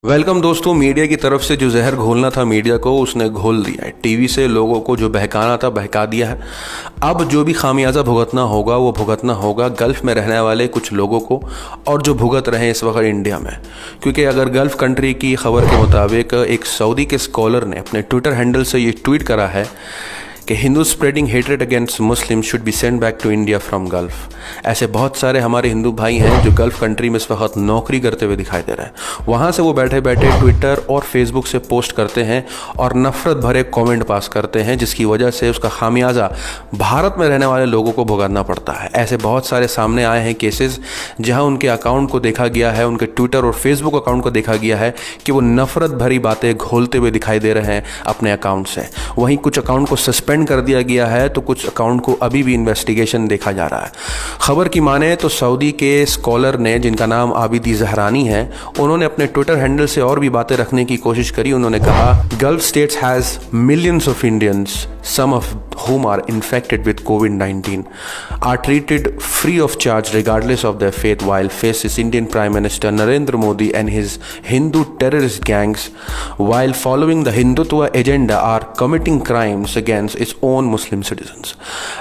Welcome दोस्तों। Media की तरफ से जो जहर घोलना था मीडिया को, उसने घोल दिया है। टीवी से लोगों को जो बहकाना था बहका दिया है। अब जो भी खामियाजा भुगतना होगा वो भुगतना होगा गल्फ़ में रहने वाले कुछ लोगों को, और जो भुगत रहे हैं इस वक्त इंडिया में। क्योंकि अगर गल्फ़ कंट्री की खबर के मुताबिक एक सऊदी के स्कॉलर ने अपने ट्विटर हैंडल से ये ट्वीट करा है कि Hindu spreading hatred against Muslim should be send back to India from Gulf. ऐसे बहुत सारे हमारे हिंदू भाई हैं जो गल्फ़ कंट्री में इस वक्त नौकरी करते हुए दिखाई दे रहे हैं। वहाँ से वो बैठे बैठे ट्विटर और फेसबुक से पोस्ट करते हैं और नफ़रत भरे कमेंट पास करते हैं, जिसकी वजह से उसका खामियाजा भारत में रहने वाले लोगों को भुगतना पड़ता है। ऐसे बहुत सारे सामने आए हैं केसेस जहाँ उनके अकाउंट को देखा गया है, उनके ट्विटर और फेसबुक अकाउंट को देखा गया है कि वो नफ़रत भरी बातें घोलते हुए दिखाई दे रहे हैं अपने अकाउंट से। वहीं कुछ अकाउंट को सस्पेंड कर दिया गया है तो कुछ अकाउंट को अभी भी इन्वेस्टिगेशन देखा जा रहा है। खबर की माने तो सऊदी के स्कॉलर ने, जिनका नाम आबिदी जहरानी है, उन्होंने अपने ट्विटर हैंडल से और भी बातें रखने की कोशिश करी। उन्होंने कहा, gulf states has millions of Indians, some of whom are infected with COVID-19, are treated free of charge regardless of their faith, while faces Indian Prime Minister Narendra Modi and his Hindu terrorist gangs, while following the Hindutva agenda, are committing crimes against its own Muslim citizens.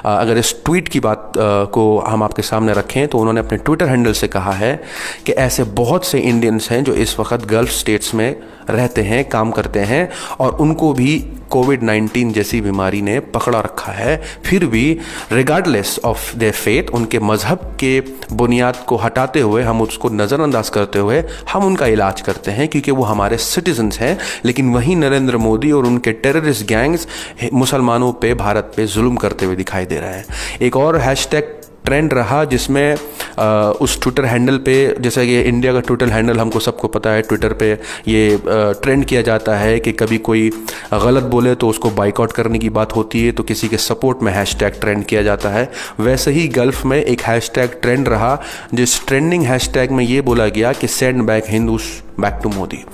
अगर इस tweet की बात को हम आपके सामने रखें तो उन्होंने अपने ट्विटर हैंडल से कहा है कि ऐसे बहुत से इंडियंस हैं जो इस वक्त गल्फ स्टेट्स में रहते हैं, काम करते हैं, और उनको भी कोविड-19 जैसी बीमारी ने पकड़ा रखा है। फिर भी रिगार्डलेस ऑफ देयर फेथ, उनके मज़हब के बुनियाद को हटाते हुए, हम उसको नज़रअंदाज करते हुए हम उनका इलाज करते हैं क्योंकि वो हमारे सिटीजन्स हैं। लेकिन वहीं नरेंद्र मोदी और उनके टेररिस्ट गैंग्स मुसलमानों पे, भारत पे जुल्म करते हुए दिखाई दे रहे हैं। एक और हैशटैग ट्रेंड रहा जिसमें उस ट्विटर हैंडल पे, जैसा कि इंडिया का ट्विटर हैंडल हमको सबको पता है, ट्विटर पे ये ट्रेंड किया जाता है कि कभी कोई गलत बोले तो उसको बाइकआउट करने की बात होती है, तो किसी के सपोर्ट में हैशटैग ट्रेंड किया जाता है। वैसे ही गल्फ़ में एक हैशटैग ट्रेंड रहा, जिस ट्रेंडिंग हैशटैग में ये बोला गया कि send back Hindus back to Modi.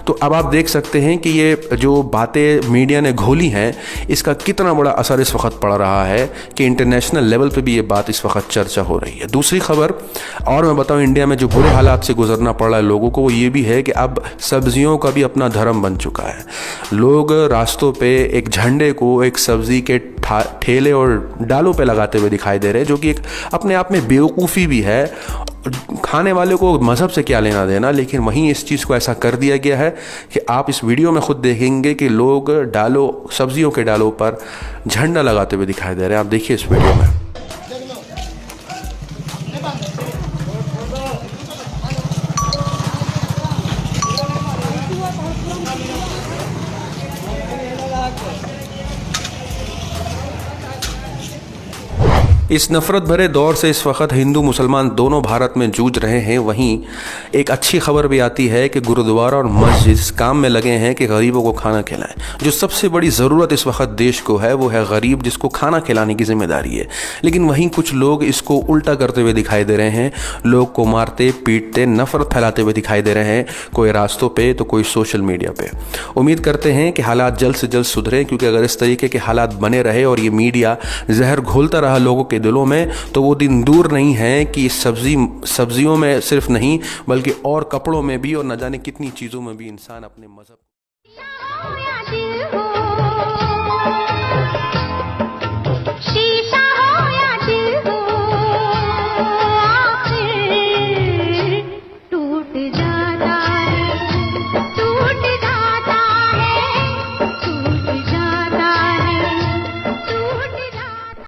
तो अब आप देख सकते हैं कि ये जो बातें मीडिया ने घोली हैं, इसका कितना बड़ा असर इस वक्त पड़ रहा है कि इंटरनेशनल लेवल पे भी ये बात इस वक्त चर्चा हो रही है। दूसरी खबर, और मैं बताऊं, इंडिया में जो बुरे हालात से गुजरना पड़ रहा है लोगों को, वो ये भी है कि अब सब्जियों का भी अपना धर्म बन चुका है। लोग रास्तों पे एक झंडे को एक सब्जी के ठेले और डालों पे लगाते हुए दिखाई दे रहे हैं, जो कि एक अपने आप में बेवकूफ़ी भी है। खाने वाले को मज़हब से क्या लेना देना, लेकिन वहीं इस चीज़ को ऐसा कर दिया गया है कि आप इस वीडियो में खुद देखेंगे कि लोग सब्जियों के डालों पर झंडा लगाते हुए दिखाई दे रहे हैं। आप देखिए इस वीडियो में। इस नफ़रत भरे दौर से इस वक्त हिंदू मुसलमान दोनों भारत में जूझ रहे हैं। वहीं एक अच्छी खबर भी आती है कि गुरुद्वारा और मस्जिद इस काम में लगे हैं कि गरीबों को खाना खिलाएं। जो सबसे बड़ी ज़रूरत इस वक्त देश को है वो है गरीब, जिसको खाना खिलाने की जिम्मेदारी है। लेकिन वहीं कुछ लोग इसको उल्टा करते हुए दिखाई दे रहे हैं, लोग को मारते पीटते, नफ़रत फैलाते हुए दिखाई दे रहे हैं, कोई रास्तों पर तो कोई सोशल मीडिया पर। उम्मीद करते हैं कि हालात जल्द से जल्द सुधरें, क्योंकि अगर इस तरीके के हालात बने रहे और ये मीडिया जहर घोलता रहा लोगों के दिलों में, तो वो दिन दूर नहीं है कि सब्जियों में सिर्फ नहीं बल्कि और कपड़ों में भी और न जाने कितनी चीज़ों में भी इंसान अपने मज़हब